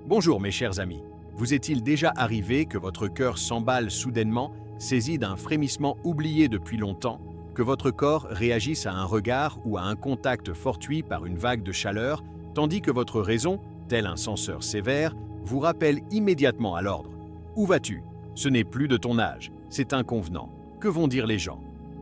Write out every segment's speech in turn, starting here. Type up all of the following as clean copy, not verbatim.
Bonjour mes chers amis. Vous est-il déjà arrivé que votre cœur s'emballe soudainement, saisi d'un frémissement oublié depuis longtemps, que votre corps réagisse à un regard ou à un contact fortuit par une vague de chaleur, tandis que votre raison, tel un censeur sévère, vous rappelle immédiatement à l'ordre? Où vas-tu? Ce n'est plus de ton âge, c'est inconvenant. Que vont dire les gens?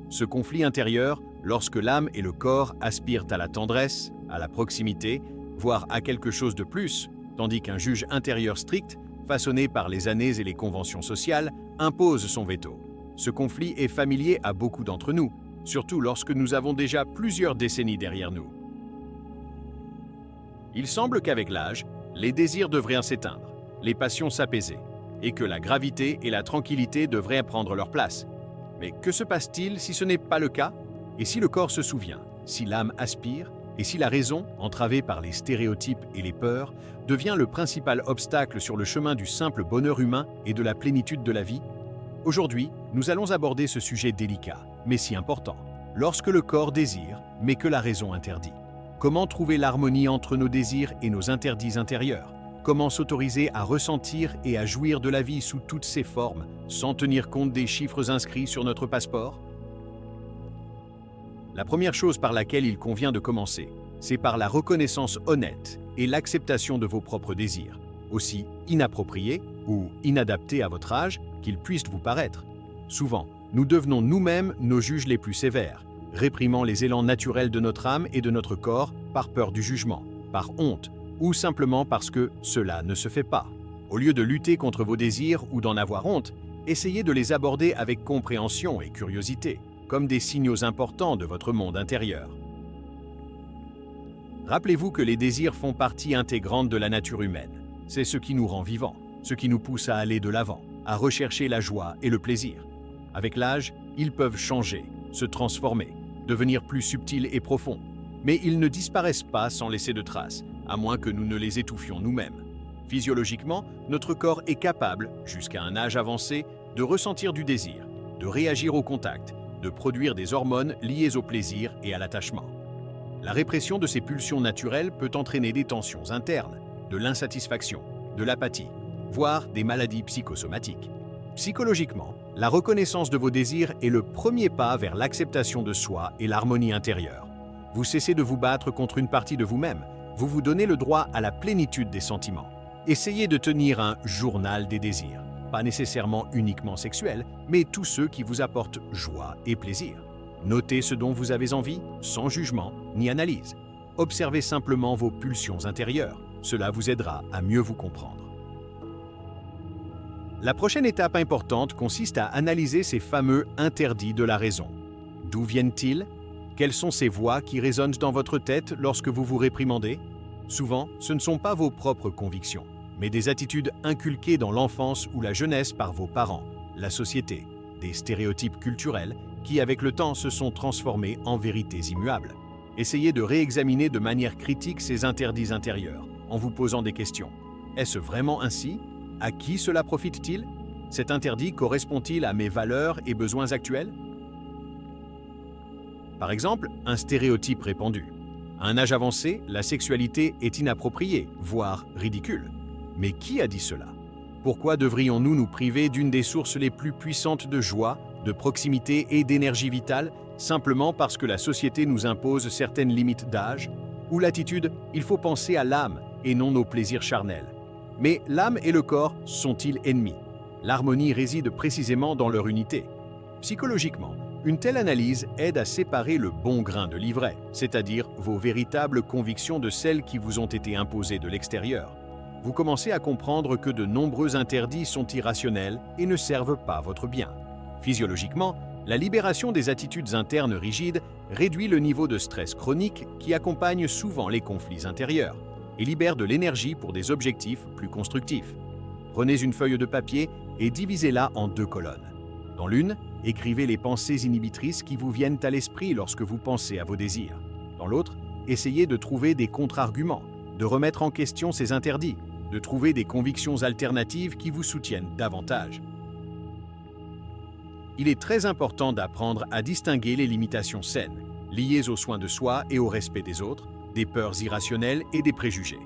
Ce conflit intérieur, lorsque l'âme et le corps aspirent à la tendresse, à la proximité, voire à quelque chose de plus, tandis qu'un juge intérieur strict, façonné par les années et les conventions sociales, impose son veto. Ce conflit est familier à beaucoup d'entre nous, surtout lorsque nous avons déjà plusieurs décennies derrière nous. Il semble qu'avec l'âge, les désirs devraient s'éteindre, les passions s'apaiser, et que la gravité et la tranquillité devraient prendre leur place. Mais que se passe-t-il si ce n'est pas le cas? Et si le corps se souvient, si l'âme aspire, et si la raison, entravée par les stéréotypes et les peurs, devient le principal obstacle sur le chemin du simple bonheur humain et de la plénitude de la vie? Aujourd'hui, nous allons aborder ce sujet délicat, mais si important. Lorsque le corps désire, mais que la raison interdit. Comment trouver l'harmonie entre nos désirs et nos interdits intérieurs? Comment s'autoriser à ressentir et à jouir de la vie sous toutes ses formes, sans tenir compte des chiffres inscrits sur notre passeport? La première chose par laquelle il convient de commencer, c'est par la reconnaissance honnête et l'acceptation de vos propres désirs, aussi inappropriés ou inadaptés à votre âge qu'ils puissent vous paraître. Souvent, nous devenons nous-mêmes nos juges les plus sévères, réprimant les élans naturels de notre âme et de notre corps par peur du jugement, par honte, ou simplement parce que cela ne se fait pas. Au lieu de lutter contre vos désirs ou d'en avoir honte, essayez de les aborder avec compréhension et curiosité, comme des signaux importants de votre monde intérieur. Rappelez-vous que les désirs font partie intégrante de la nature humaine. C'est ce qui nous rend vivants, ce qui nous pousse à aller de l'avant, à rechercher la joie et le plaisir. Avec l'âge, ils peuvent changer, se transformer, devenir plus subtils et profonds. Mais ils ne disparaissent pas sans laisser de traces, à moins que nous ne les étouffions nous-mêmes. Physiologiquement, notre corps est capable, jusqu'à un âge avancé, de ressentir du désir, de réagir au contact, de produire des hormones liées au plaisir et à l'attachement. La répression de ces pulsions naturelles peut entraîner des tensions internes, de l'insatisfaction, de l'apathie, voire des maladies psychosomatiques. Psychologiquement, la reconnaissance de vos désirs est le premier pas vers l'acceptation de soi et l'harmonie intérieure. Vous cessez de vous battre contre une partie de vous-même, vous vous donnez le droit à la plénitude des sentiments. Essayez de tenir un journal des désirs. Pas nécessairement uniquement sexuels, mais tous ceux qui vous apportent joie et plaisir. Notez ce dont vous avez envie, sans jugement ni analyse. Observez simplement vos pulsions intérieures. Cela vous aidera à mieux vous comprendre. La prochaine étape importante consiste à analyser ces fameux interdits de la raison. D'où viennent-ils? Quelles sont ces voix qui résonnent dans votre tête lorsque vous vous réprimandez? Souvent, ce ne sont pas vos propres convictions, mais des attitudes inculquées dans l'enfance ou la jeunesse par vos parents, la société, des stéréotypes culturels qui, avec le temps, se sont transformés en vérités immuables. Essayez de réexaminer de manière critique ces interdits intérieurs, en vous posant des questions. Est-ce vraiment ainsi? À qui cela profite-t-il? Cet interdit correspond-il à mes valeurs et besoins actuels? Par exemple, un stéréotype répandu. À un âge avancé, la sexualité est inappropriée, voire ridicule. Mais qui a dit cela? Pourquoi devrions-nous nous priver d'une des sources les plus puissantes de joie, de proximité et d'énergie vitale, simplement parce que la société nous impose certaines limites d'âge? Ou l'attitude « il faut penser à l'âme et non nos plaisirs charnels ». Mais l'âme et le corps sont-ils ennemis? L'harmonie réside précisément dans leur unité. Psychologiquement, une telle analyse aide à séparer le bon grain de l'ivraie, c'est-à-dire vos véritables convictions de celles qui vous ont été imposées de l'extérieur. Vous commencez à comprendre que de nombreux interdits sont irrationnels et ne servent pas votre bien. Physiologiquement, la libération des attitudes internes rigides réduit le niveau de stress chronique qui accompagne souvent les conflits intérieurs et libère de l'énergie pour des objectifs plus constructifs. Prenez une feuille de papier et divisez-la en 2 colonnes. Dans l'une, écrivez les pensées inhibitrices qui vous viennent à l'esprit lorsque vous pensez à vos désirs. Dans l'autre, essayez de trouver des contre-arguments, de remettre en question ces interdits, de trouver des convictions alternatives qui vous soutiennent davantage. Il est très important d'apprendre à distinguer les limitations saines, liées aux soins de soi et au respect des autres, des peurs irrationnelles et des préjugés.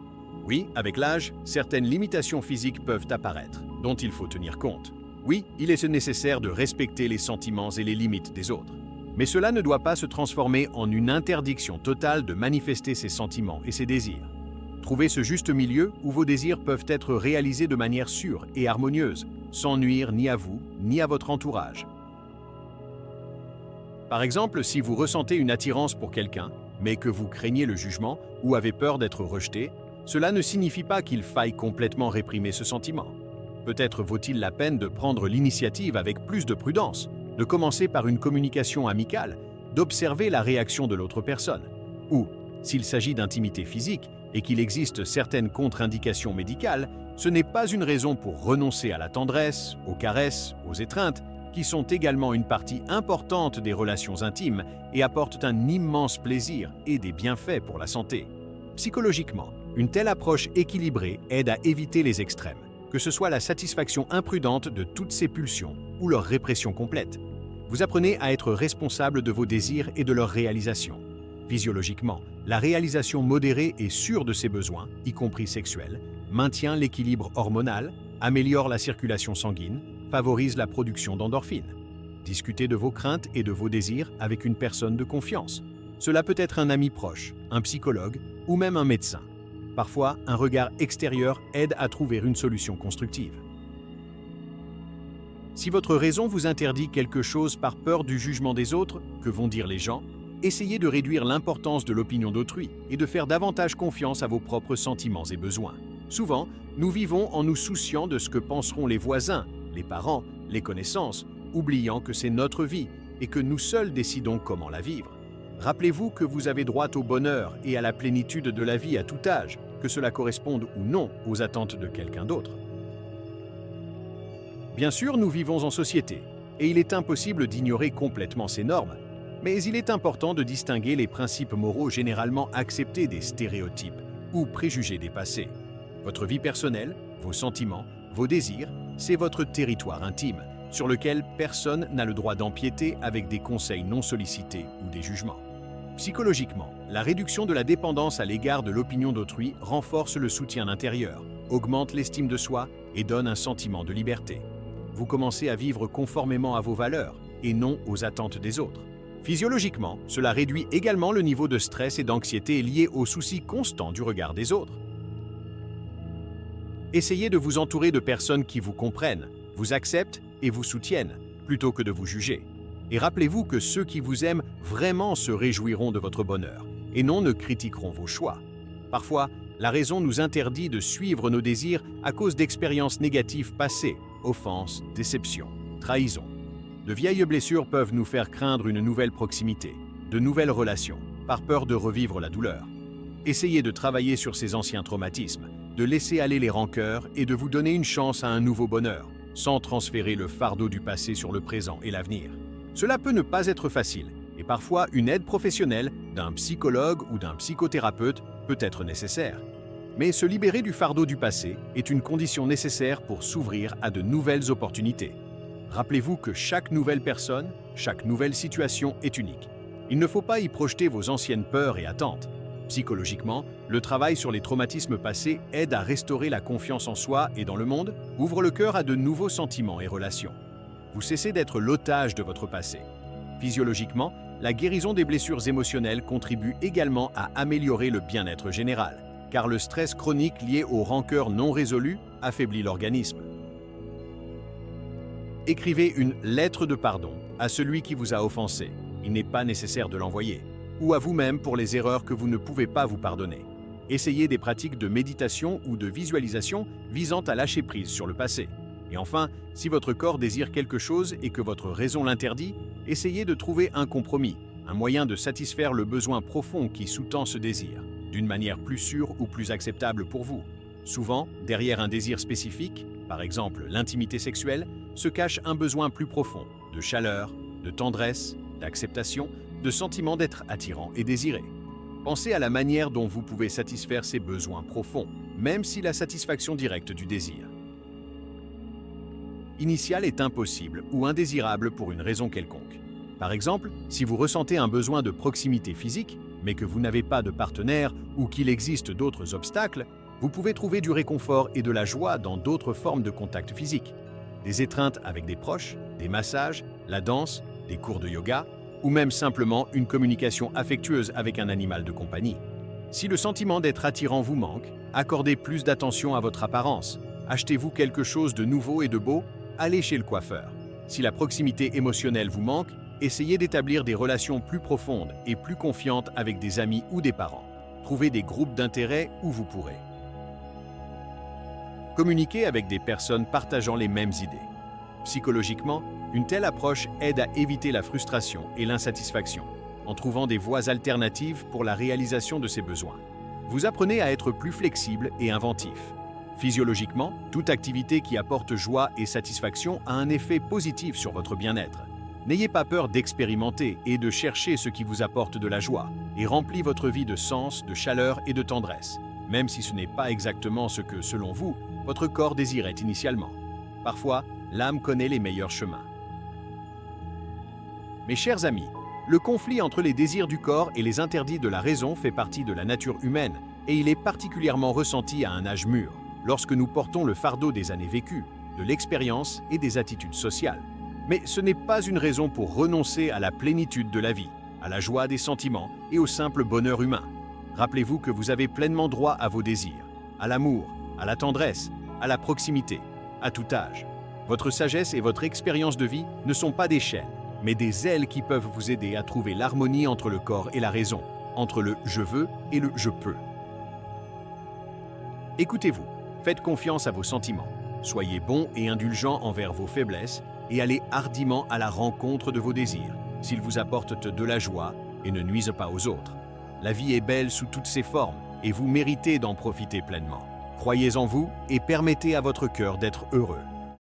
Oui, avec l'âge, certaines limitations physiques peuvent apparaître, dont il faut tenir compte. Oui, il est nécessaire de respecter les sentiments et les limites des autres. Mais cela ne doit pas se transformer en une interdiction totale de manifester ses sentiments et ses désirs. Trouvez ce juste milieu où vos désirs peuvent être réalisés de manière sûre et harmonieuse, sans nuire ni à vous, ni à votre entourage. Par exemple, si vous ressentez une attirance pour quelqu'un, mais que vous craignez le jugement ou avez peur d'être rejeté, cela ne signifie pas qu'il faille complètement réprimer ce sentiment. Peut-être vaut-il la peine de prendre l'initiative avec plus de prudence, de commencer par une communication amicale, d'observer la réaction de l'autre personne. Ou, s'il s'agit d'intimité physique et qu'il existe certaines contre-indications médicales, ce n'est pas une raison pour renoncer à la tendresse, aux caresses, aux étreintes, qui sont également une partie importante des relations intimes et apportent un immense plaisir et des bienfaits pour la santé. Psychologiquement, une telle approche équilibrée aide à éviter les extrêmes, que ce soit la satisfaction imprudente de toutes ces pulsions ou leur répression complète. Vous apprenez à être responsable de vos désirs et de leur réalisation. Physiologiquement, la réalisation modérée et sûre de ses besoins, y compris sexuels, maintient l'équilibre hormonal, améliore la circulation sanguine, favorise la production d'endorphines. Discutez de vos craintes et de vos désirs avec une personne de confiance. Cela peut être un ami proche, un psychologue ou même un médecin. Parfois, un regard extérieur aide à trouver une solution constructive. Si votre raison vous interdit quelque chose par peur du jugement des autres, que vont dire les gens, essayez de réduire l'importance de l'opinion d'autrui et de faire davantage confiance à vos propres sentiments et besoins. Souvent, nous vivons en nous souciant de ce que penseront les voisins, les parents, les connaissances, oubliant que c'est notre vie et que nous seuls décidons comment la vivre. Rappelez-vous que vous avez droit au bonheur et à la plénitude de la vie à tout âge, que cela corresponde ou non aux attentes de quelqu'un d'autre. Bien sûr, nous vivons en société, et il est impossible d'ignorer complètement ces normes, mais il est important de distinguer les principes moraux généralement acceptés des stéréotypes ou préjugés dépassés. Votre vie personnelle, vos sentiments, vos désirs, c'est votre territoire intime, sur lequel personne n'a le droit d'empiéter avec des conseils non sollicités ou des jugements. Psychologiquement, la réduction de la dépendance à l'égard de l'opinion d'autrui renforce le soutien intérieur, augmente l'estime de soi et donne un sentiment de liberté. Vous commencez à vivre conformément à vos valeurs et non aux attentes des autres. Physiologiquement, cela réduit également le niveau de stress et d'anxiété liés au souci constant du regard des autres. Essayez de vous entourer de personnes qui vous comprennent, vous acceptent et vous soutiennent, plutôt que de vous juger. Et rappelez-vous que ceux qui vous aiment vraiment se réjouiront de votre bonheur, et non ne critiqueront vos choix. Parfois, la raison nous interdit de suivre nos désirs à cause d'expériences négatives passées, offenses, déceptions, trahisons. De vieilles blessures peuvent nous faire craindre une nouvelle proximité, de nouvelles relations, par peur de revivre la douleur. Essayez de travailler sur ces anciens traumatismes, de laisser aller les rancœurs et de vous donner une chance à un nouveau bonheur, sans transférer le fardeau du passé sur le présent et l'avenir. Cela peut ne pas être facile, et parfois une aide professionnelle, d'un psychologue ou d'un psychothérapeute, peut être nécessaire. Mais se libérer du fardeau du passé est une condition nécessaire pour s'ouvrir à de nouvelles opportunités. Rappelez-vous que chaque nouvelle personne, chaque nouvelle situation est unique. Il ne faut pas y projeter vos anciennes peurs et attentes. Psychologiquement, le travail sur les traumatismes passés aide à restaurer la confiance en soi et dans le monde, ouvre le cœur à de nouveaux sentiments et relations. Vous cessez d'être l'otage de votre passé. Physiologiquement, la guérison des blessures émotionnelles contribue également à améliorer le bien-être général, car le stress chronique lié aux rancœurs non résolues affaiblit l'organisme. Écrivez une lettre de pardon à celui qui vous a offensé. Il n'est pas nécessaire de l'envoyer. Ou à vous-même pour les erreurs que vous ne pouvez pas vous pardonner. Essayez des pratiques de méditation ou de visualisation visant à lâcher prise sur le passé. Et enfin, si votre corps désire quelque chose et que votre raison l'interdit, essayez de trouver un compromis, un moyen de satisfaire le besoin profond qui sous-tend ce désir, d'une manière plus sûre ou plus acceptable pour vous. Souvent, derrière un désir spécifique, par exemple l'intimité sexuelle, se cache un besoin plus profond, de chaleur, de tendresse, d'acceptation, de sentiment d'être attirant et désiré. Pensez à la manière dont vous pouvez satisfaire ces besoins profonds, même si la satisfaction directe du désir initial est impossible ou indésirable pour une raison quelconque. Par exemple, si vous ressentez un besoin de proximité physique, mais que vous n'avez pas de partenaire ou qu'il existe d'autres obstacles, Vous pouvez trouver du réconfort et de la joie dans d'autres formes de contact physique. Des étreintes avec des proches, des massages, la danse, des cours de yoga, ou même simplement une communication affectueuse avec un animal de compagnie. Si le sentiment d'être attirant vous manque, accordez plus d'attention à votre apparence. Achetez-vous quelque chose de nouveau et de beau, allez chez le coiffeur. Si la proximité émotionnelle vous manque, essayez d'établir des relations plus profondes et plus confiantes avec des amis ou des parents. Trouvez des groupes d'intérêt où vous pourrez. Communiquez avec des personnes partageant les mêmes idées. Psychologiquement, une telle approche aide à éviter la frustration et l'insatisfaction, en trouvant des voies alternatives pour la réalisation de ses besoins. Vous apprenez à être plus flexible et inventif. Physiologiquement, toute activité qui apporte joie et satisfaction a un effet positif sur votre bien-être. N'ayez pas peur d'expérimenter et de chercher ce qui vous apporte de la joie et remplit votre vie de sens, de chaleur et de tendresse, même si ce n'est pas exactement ce que, selon vous, votre corps désirait initialement. Parfois, l'âme connaît les meilleurs chemins. Mes chers amis, le conflit entre les désirs du corps et les interdits de la raison fait partie de la nature humaine et il est particulièrement ressenti à un âge mûr, lorsque nous portons le fardeau des années vécues, de l'expérience et des attitudes sociales. Mais ce n'est pas une raison pour renoncer à la plénitude de la vie, à la joie des sentiments et au simple bonheur humain. Rappelez-vous que vous avez pleinement droit à vos désirs, à l'amour, à la tendresse, à la proximité, à tout âge. Votre sagesse et votre expérience de vie ne sont pas des chaînes, mais des ailes qui peuvent vous aider à trouver l'harmonie entre le corps et la raison, entre le « je veux » et le « je peux ». Écoutez-vous, faites confiance à vos sentiments, soyez bon et indulgent envers vos faiblesses et allez hardiment à la rencontre de vos désirs, s'ils vous apportent de la joie et ne nuisent pas aux autres. La vie est belle sous toutes ses formes et vous méritez d'en profiter pleinement. Croyez en vous et permettez à votre cœur d'être heureux.